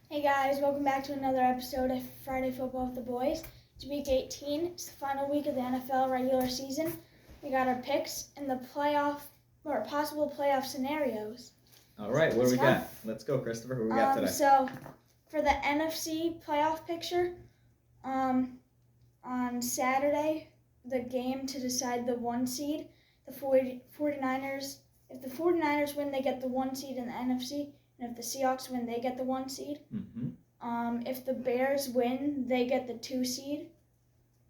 Hey guys, welcome back to another episode of Friday Football with the Boys. It's week 18. It's the final week of the NFL regular season. We got our picks and the possible playoff scenarios. All right, what do we got? Let's go, Christopher. What do we got today? So, for the NFC playoff picture, on Saturday, the game to decide the 1 seed, the 49ers, if the 49ers win, they get the 1 seed in the NFC. And if the Seahawks win, they get the 1 seed. If the Bears win, they get the 2 seed.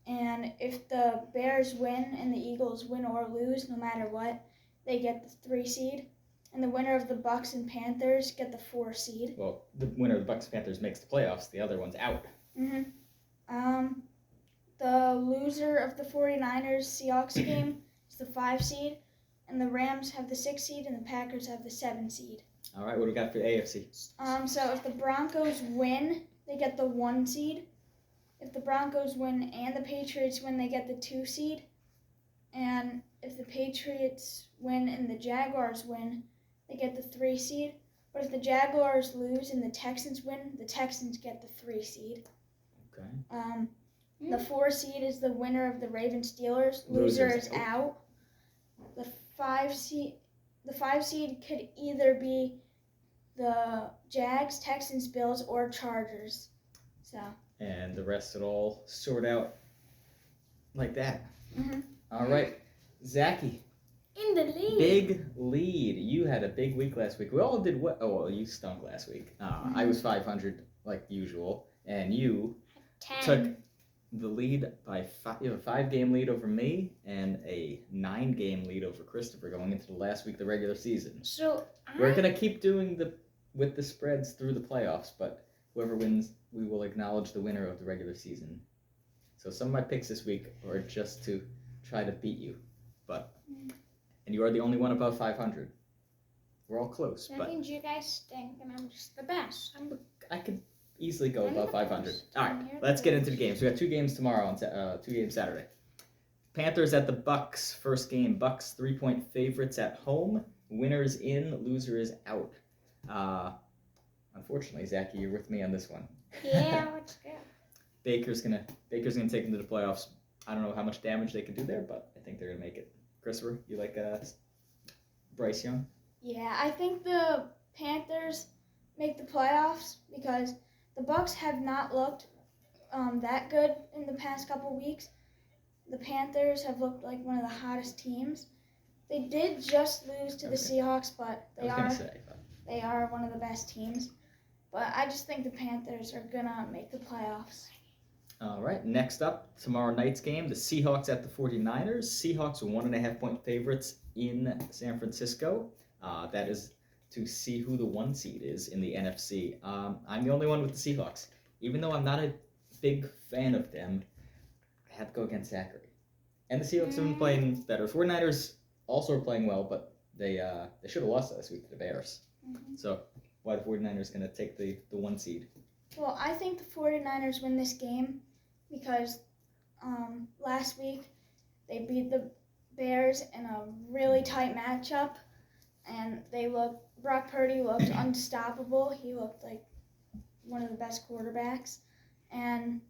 And if the Bears win and the Eagles win or lose, no matter what, they get the 3 seed. And the winner of the Bucks and Panthers get the 4 seed. Well, the winner of the Bucks and Panthers makes the playoffs. The other one's out. The loser of the 49ers Seahawks game is the 5 seed. And the Rams have the 6 seed and the Packers have the 7 seed. All right, what do we got for the AFC? So if the Broncos win, they get the 1 seed. If the Broncos win and the Patriots win, they get the 2 seed. And if the Patriots win and the Jaguars win, they get the 3 seed. But if the Jaguars lose and the Texans win, the Texans get the 3 seed. Okay. The 4 seed is the winner of the Ravens-Steelers. Loser is out. The 5 seed could either be the Jags, Texans, Bills, or Chargers. And the rest would all sort out like that. Mhm. All right, Zachy. In the lead. Big lead. You had a big week last week. We all did what? Oh, well, you stunk last week. I was 500 like usual, and you 10. took the lead by 5. You have a 5-game lead over me and a 9-game lead over Christopher going into the last week of the regular season. So We're gonna keep doing with the spreads through the playoffs, but whoever wins, we will acknowledge the winner of the regular season. So some of my picks this week are just to try to beat you, and you are the only one above 500. We're all close, that but means you guys stink and I'm just the best. I could easily go I'm above the 500. best. All You're right, the let's get into best. the games. We got 2 games tomorrow and 2 games Saturday. Panthers at the Bucks. First game, Bucks 3-point favorites at home. Winners in, loser is out. Unfortunately, Zachy, you're with me on this one. Yeah, let's go. Baker's gonna take them to the playoffs. I don't know how much damage they can do there, but I think they're gonna make it. Christopher, you like Bryce Young? Yeah, I think the Panthers make the playoffs because the Bucks have not looked that good in the past couple weeks. The Panthers have looked like one of the hottest teams. They did just lose to the Seahawks, but they are one of the best teams. But I just think the Panthers are gonna make the playoffs. All right, next up, tomorrow night's game, the Seahawks at the 49ers. Seahawks are 1.5-point favorites in San Francisco. That is to see who the 1 seed is in the NFC. I'm the only one with the Seahawks. Even though I'm not a big fan of them, I have to go against Zachary. And the Seahawks have been playing better. 49ers also are playing well, but they should have lost last week to the Bears. So why the 49ers going to take the 1 seed? Well, I think the 49ers win this game because last week they beat the Bears in a really tight matchup, and Brock Purdy looked unstoppable. He looked like one of the best quarterbacks, and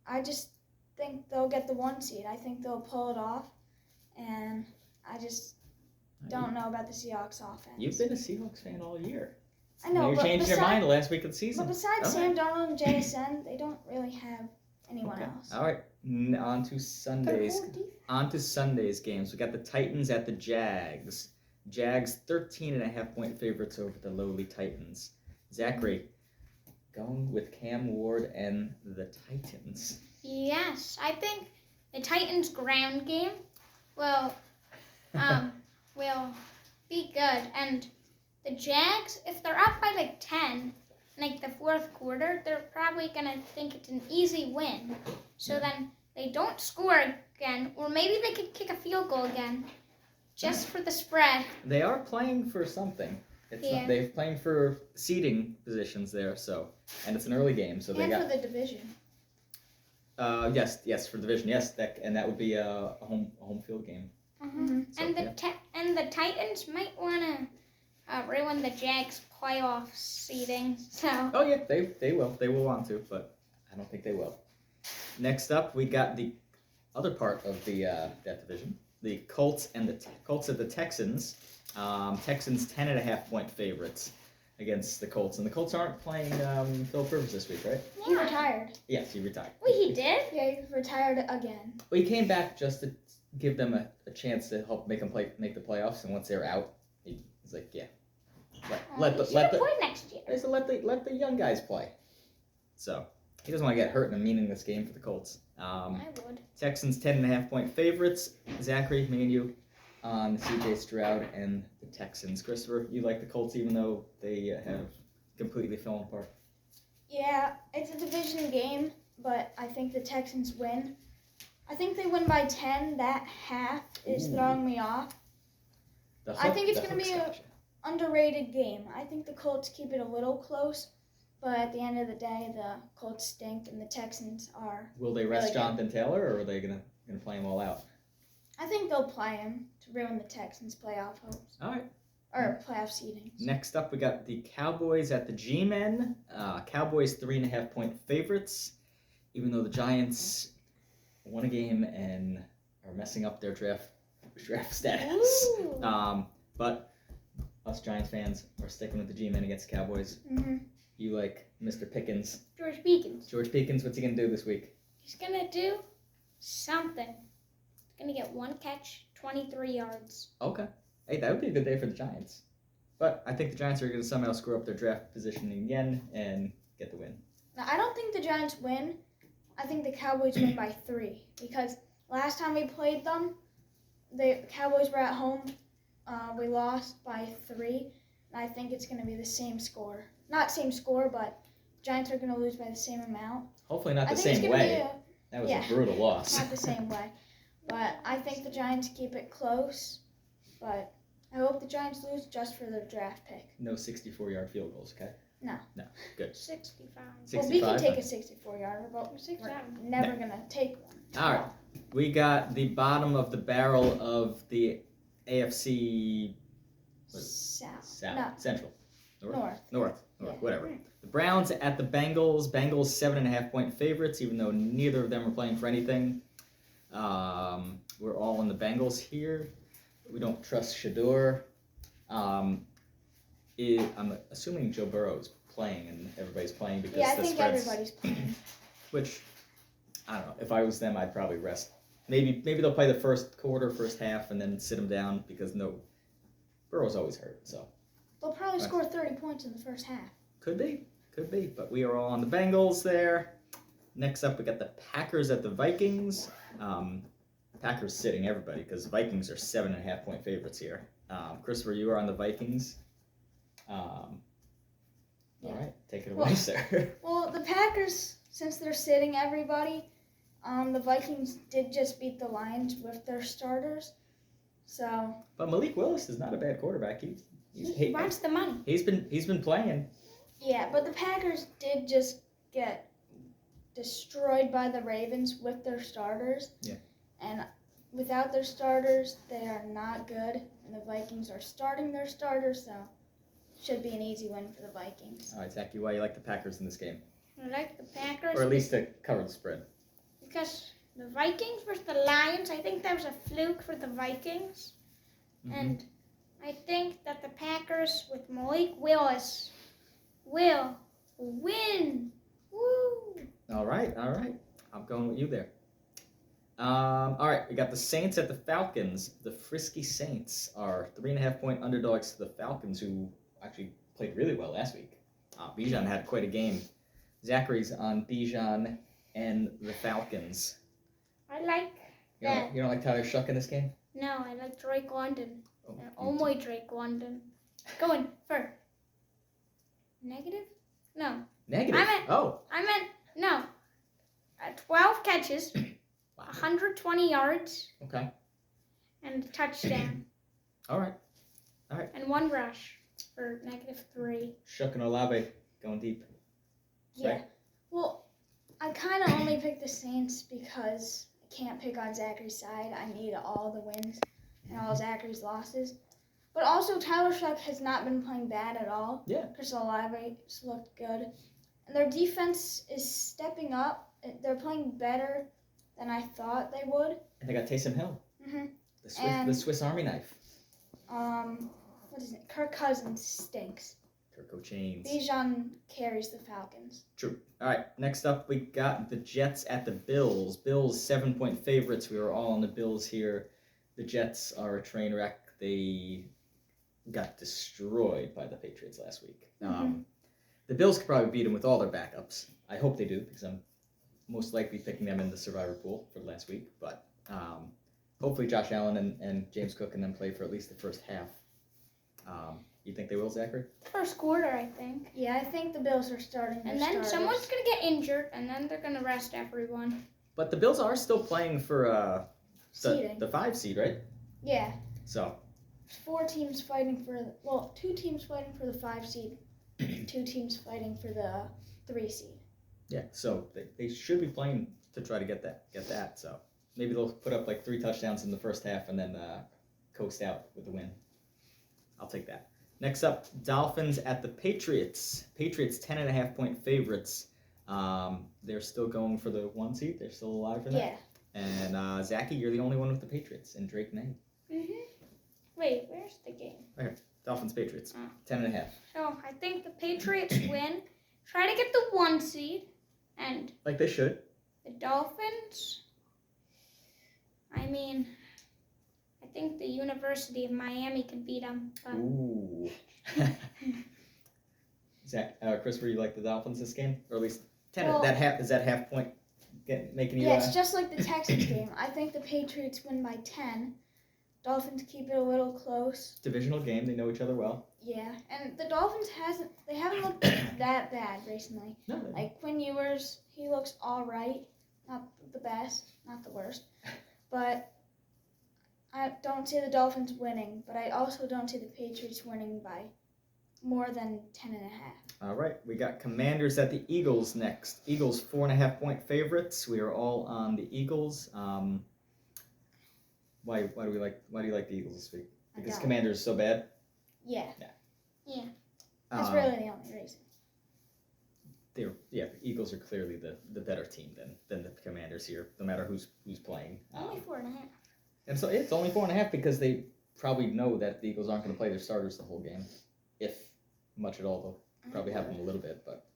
I just think they'll get the 1 seed. I think they'll pull it off, and I just don't know about the Seahawks offense. You've been a Seahawks fan all year. I know, now you're but changing your mind the last week of the season. But besides Sam Darnold and JSN, they don't really have anyone else. All right, on to Sundays. On to Sunday's games. We got the Titans at the Jags. Jags 13.5-point favorites over the lowly Titans. Zachary, going with Cam Ward and the Titans. Yes, I think the Titans' ground game will be good, and the Jags, if they're up by like 10, like the fourth quarter, they're probably gonna think it's an easy win. So then they don't score again, or maybe they could kick a field goal again, just for the spread. They are playing for something. They're playing for seeding positions there, and it's an early game, so for the division. Yes, for division, yes, that would be a home field game. Mm-hmm. So, and the Titans might wanna ruin the Jags' playoff seeding. So Oh yeah, they will. They will want to, but I don't think they will. Next up, we got the other part of the that division. The Colts and the Colts at the Texans. Texans 10.5-point favorites against the Colts, and the Colts aren't playing Philip Rivers this week, right? He retired. Yes, he retired. Wait, he did? Yeah, he retired again. Well, he came back just to give them a chance to help make the playoffs, and once they're out, he's like, yeah, let He the should play next year. they said let the young guys play. So he doesn't want to get hurt in a meaningless game for the Colts. I would. Texans 10.5-point favorites. Zachary, me and you on CJ Stroud and the Texans. Christopher, you like the Colts even though they have completely fallen apart. Yeah, it's a division game, but I think the Texans win. I think they win by 10. That half is Ooh. throwing me off. I think it's gonna be a- Underrated game. I think the Colts keep it a little close, but at the end of the day, the Colts stink and the Texans are. Will they rest really good. Jonathan Taylor, or are they gonna play him all out? I think they'll play him to ruin the Texans' playoff hopes All right. or playoff seedings. Next up, we got the Cowboys at the G-Men. Cowboys 3.5-point favorites, even though the Giants won a game and are messing up their draft status. Ooh. But us Giants fans are sticking with the G-Men against the Cowboys. Mm-hmm. You like Mr. Pickens. George Beacons. George Pickens, what's he gonna do this week? He's gonna do something. He's gonna get one catch, 23 yards. Okay. Hey, that would be a good day for the Giants. But I think the Giants are gonna somehow screw up their draft positioning again and get the win. Now, I don't think the Giants win. I think the Cowboys win by 3 because last time we played them, the Cowboys were at home. We lost by 3, and I think it's going to be the same score. Not same score, but Giants are going to lose by the same amount. Hopefully not I the think it's same gonna way. That was yeah. a brutal loss. Not the same way, but I think the Giants keep it close. But I hope the Giants lose just for their draft pick. No 64-yard field goals, okay? No. No. Good. 65. Well, we can 65? take a 64-yarder, but we're 67. never going to take one. All right. We got the bottom of the barrel of the AFC South. No. No. Central. North. Yeah. Yeah. Whatever. The Browns at the Bengals. Bengals 7.5-point favorites, even though neither of them are playing for anything. We're all in the Bengals here. We don't trust Shador. I'm assuming Joe Burrow's playing and everybody's playing because Yeah, I the think spread's, everybody's playing. which I don't know. If I was them, I'd probably rest. Maybe they'll play the first quarter, first half, and then sit him down because Burrow's always hurt. So They'll probably Right. score 30 points in the first half. could be. But we are all on the Bengals there. Next up, we got the Packers at the Vikings. Packers sitting everybody because the Vikings are 7.5-point favorites here. Christopher, you are on the Vikings. All right, take it away, Well- sir. Well, the Packers, since they're sitting everybody, the Vikings did just beat the Lions with their starters. So, But Malik Willis is not a bad quarterback. He wants the money. He's been playing. yeah, but the Packers did just get destroyed by the Ravens with their starters. Yeah. And without their starters, they are not good. And the Vikings are starting their starters, so should be an easy win for the Vikings. All right, Zachy, why you like the Packers in this game? I like the Packers. Or at least to cover the spread. Because the Vikings versus the Lions, I think that was a fluke for the Vikings. Mhm. And I think that the Packers with Malik Willis will win. Woo! All right. I'm going with you there. All right, we got the Saints at the Falcons. The Frisky Saints are 3.5-point underdogs to the Falcons, who actually played really well last week. Bijan had quite a game. Zachary's on Bijan and the Falcons. I like You don't like Tyler Shuck in this game? No, I like Drake London. Oh, you Only Drake London. Going for negative? No. Negative. I meant no. 12 catches, Wow. 120 yards, Okay. and a touchdown, All right. and 1 rush for -3. Shuck and Olave going deep. Yeah. Well, I kind of only picked the Saints because I can't pick on Zachary's side. I need all the wins and all Zachary's losses. But also, Tyler Shuck has not been playing bad at all. Yeah. Chris Olave's looked good. And their defense is stepping up. They're playing better than I thought they would. And they got Taysom Hill. Mm-hmm. The Swiss Army knife. What is it? Kirk Cousins stinks. Kirk Chains. Bijan carries the Falcons. True. All right. Next up, we got the Jets at the Bills. Bills 7-point favorites. We were all on the Bills here. The Jets are a train wreck. They got destroyed by the Patriots last week. Mhm. The Bills could probably beat them with all their backups. I hope they do because I'm most likely picking them in the survivor pool for last week. But hopefully Josh Allen and James Cook can then play for at least the first half. You think they will, Zachary? First quarter, I think. Yeah, I think the Bills are starting. And then someone's going to get injured, and then they're going to rest everyone. But the Bills are still playing for Seeding. the 5 seed, right? Yeah. So 4 teams fighting for 2 teams fighting for the 5 seed, 2 teams fighting for the 3 seed. yeah, so they should be playing to try to get that. So maybe they'll put up like 3 touchdowns in the first half and then coast out with the win. I'll take that. Next up, Dolphins at the Patriots. Patriots 10.5-point favorites. They're still going for the 1 seed. They're still alive for that. Yeah. And Zachy, you're the only one with the Patriots, and Drake May. Wait, where's the game? Dolphins Patriots 10.5. So I think the Patriots win. Try to get the 1 seed, and Like they should. the Dolphins. I mean, I think the University of Miami can beat them. But Ooh. Zach, Christopher, you like the Dolphins this game, or at least 10? Well- Is that half point making you? Yeah, it's just like the Texans game. I think the Patriots win by 10. Dolphins keep it a little close. Divisional game. They know each other well. Yeah, and the Dolphins haven't looked that bad recently. No. Like Quinn Ewers, he looks all right. Not the best, not the worst. But I don't see the Dolphins winning, but I also don't see the Patriots winning by more than 10.5. All right, we got Commanders at the Eagles next. Eagles 4.5-point favorites. We are all on the Eagles. Why do you like the Eagles this week? Because don't. Commanders so bad. Yeah, yeah, that's really the only reason. The Eagles are clearly the better team than the Commanders here, no matter who's playing. only 4.5. And so it's only 4.5 because they probably know that the Eagles aren't going to play their starters the whole game, if much at all. They'll probably have them a little bit, but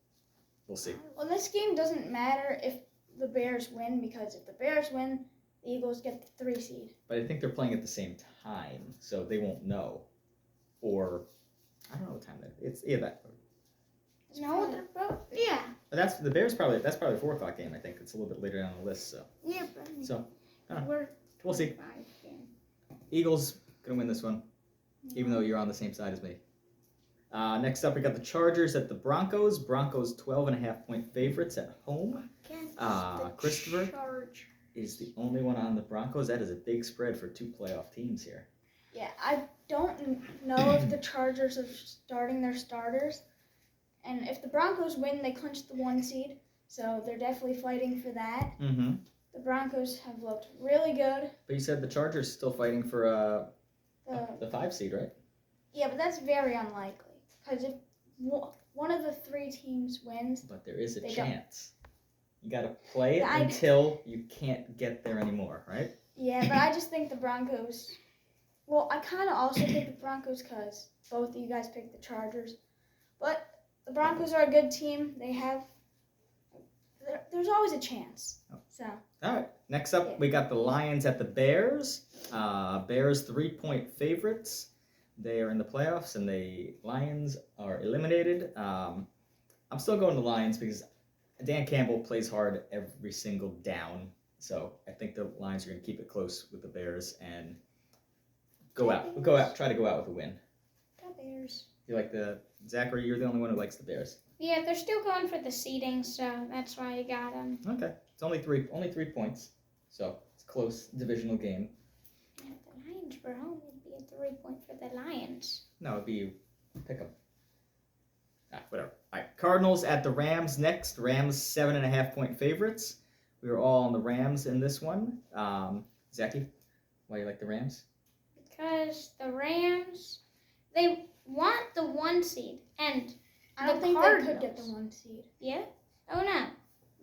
we'll see. Well, this game doesn't matter if the Bears win, because if the Bears win, the Eagles get the 3 seed. But I think they're playing at the same time, so they won't know. Or I don't know what time that it's. Yeah, that. No, they're both. Yeah. But that's the Bears. That's probably a 4 o'clock game. I think it's a little bit later down the list. So Yeah, So, but we're we'll see. 5 game. Eagles gonna win this one, even though you're on the same side as me. Next up, we got the Chargers at the Broncos. Broncos 12.5-point favorites at home. Against Christopher? the Chargers. Is the only one on the Broncos. That is a big spread for 2 playoff teams here. Yeah, I don't know if the Chargers are starting their starters. And if the Broncos win, they clinch the 1 seed. So they're definitely fighting for that. Mm-hmm. The Broncos have looked really good. But you said the Chargers still fighting for The, the 5 seed, right? yeah, but that's very unlikely. Because if one of the 3 teams wins, But there is a They don't. chance. You got to play it I- until you can't get there anymore, right? yeah, but I just think the Broncos. Well, I kind of also picked the Broncos because both of you guys picked the Chargers. But the Broncos are a good team. There's always a chance. So, All right. Next up, Yeah. we got the Lions at the Bears. Bears 3-point favorites. They are in the playoffs, and the Lions are eliminated. I'm still going to Lions because Dan Campbell plays hard every single down. So I think the Lions are going to keep it close with the Bears and try to go out with a win. The Bears. You like Zachary? You're the only one who likes the Bears. Yeah, they're still going for the seeding, so that's why I got them. Okay. It's only 3 points. So it's a close divisional game. If the Lions were home, it'd be a 3-point for the Lions. No, it'd be pick 'em. Whatever. All right. Cardinals at the Rams next. Rams 7.5-point favorites. We were all on the Rams in this one. Zachy, why do you like the Rams? Because the Rams they want the 1 seed, and I don't The think they could get the Cardinals. 1 seed. yeah. Oh no.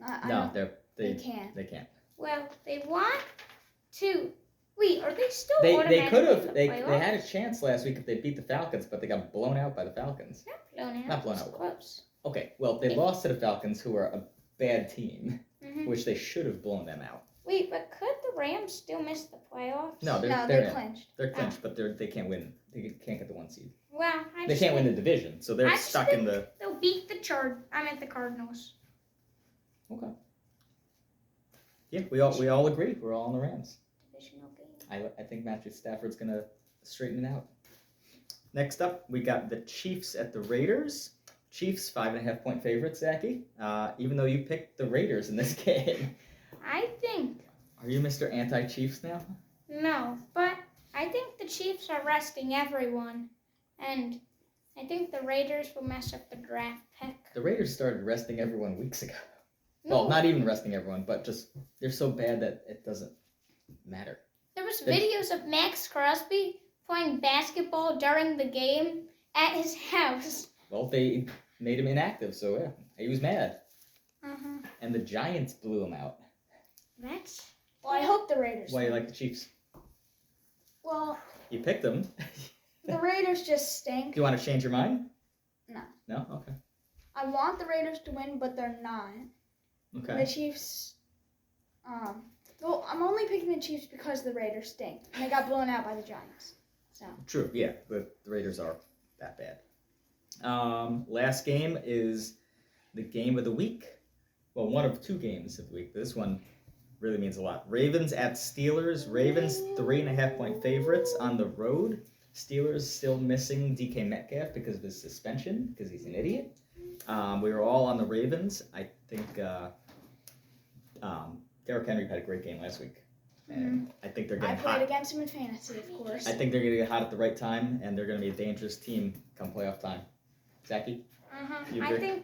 I No, don't, they can't. they can't. Well, they want to. Wait, are they still They automatically could in have the they playoffs? had a chance last week if they beat the Falcons, but they got blown out by the Falcons. Blown out. Not blown It's out. Close. Okay, well they lost to the Falcons, who are a bad team, hmm which they should have blown them out. Wait, but could the Rams still miss the playoffs? No, No, they're they in. clinched. They're clinched, but they can't win. They can't get the 1 seed. Well, I They just can't win the think division, so they're I just stuck in the. they'll beat the the Cardinals. Okay. Yeah, we all agree. We're all on the Rams. Divisional game. I think Matthew Stafford's gonna straighten it out. Next up, we got the Chiefs at the Raiders. Chiefs 5.5-point favorites, Zachy. Even though you picked the Raiders in this game, I think are you Mr. Anti-Chiefs now? no, but I think the Chiefs are resting everyone, and I think the Raiders will mess up the draft pick. The Raiders started resting everyone weeks ago. No, Well, not even resting everyone, but just they're so bad that it doesn't matter. there was they- videos of Max Crosby playing basketball during the game at his house. Well, they made him inactive, so yeah, he was mad. Uh-huh. And the Giants blew him out. That's Well, I hope the Raiders. Why you win. like the Chiefs? Well, You picked them. the Raiders just stink. Do you want to change your mind? No. No? Okay. I want the Raiders to win, but they're not. Okay. The Chiefs. Well, I'm only picking the Chiefs because the Raiders stink, and they got blown out by the Giants. So. True, yeah. The Raiders are that bad. Last game is the game of the week. Well, one of 2 games of the week. This one really means a lot. Ravens at Steelers. Ravens 3.5-point favorites on the road. Steelers still missing DK Metcalf because of his suspension, because he's an idiot. We were all on the Ravens. I think Derrick Henry had a great game last week. And I think they're I getting played hot. against them in fantasy, of course. I think they're going to get hot at the right time, and they're going to be a dangerous team come playoff time. Zachy? uh-huh. You I agree?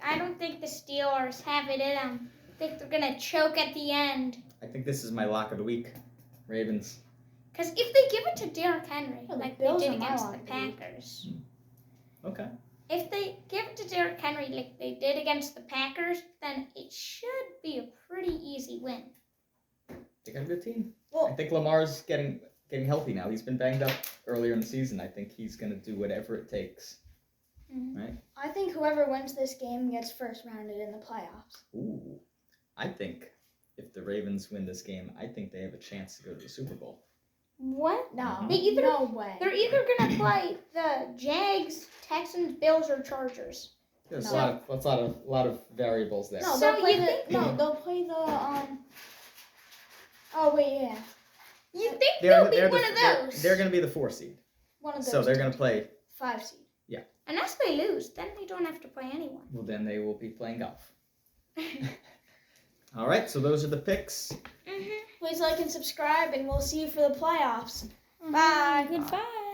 I don't think the Steelers have it in them. I think they're gonna choke at the end. I think this is my lock of the week. Ravens. Because if they give it to Derrick Henry, Well, the like Bills they are did my against the lock of the week. Packers, Okay. if they give it to Derrick Henry like they did against the Packers, then it should be a pretty easy win. They got a good team. Well- I think Lamar's getting healthy now. He's been banged up earlier in the season. I think he's going to do whatever it takes. Mhm. I think whoever wins this game gets first rounded in the playoffs. Ooh. I think if the Ravens win this game, I think they have a chance to go to the Super Bowl. What? No, They either- no way. They're either gonna play the Jags, Texans, Bills, or Chargers. There's No. a lot of variables there. No, So they'll play you the. think- No, they'll play the. Oh wait, yeah, You think they'll be they're one of those? They're going to be the 4 seed. one of those. So they're going to play. 5 seed. Unless they lose, then they don't have to play anyone. Well, then they will be playing golf. All right, so those are the picks. Mm-hmm. Please like and subscribe, and we'll see you for the playoffs. Bye. Goodbye.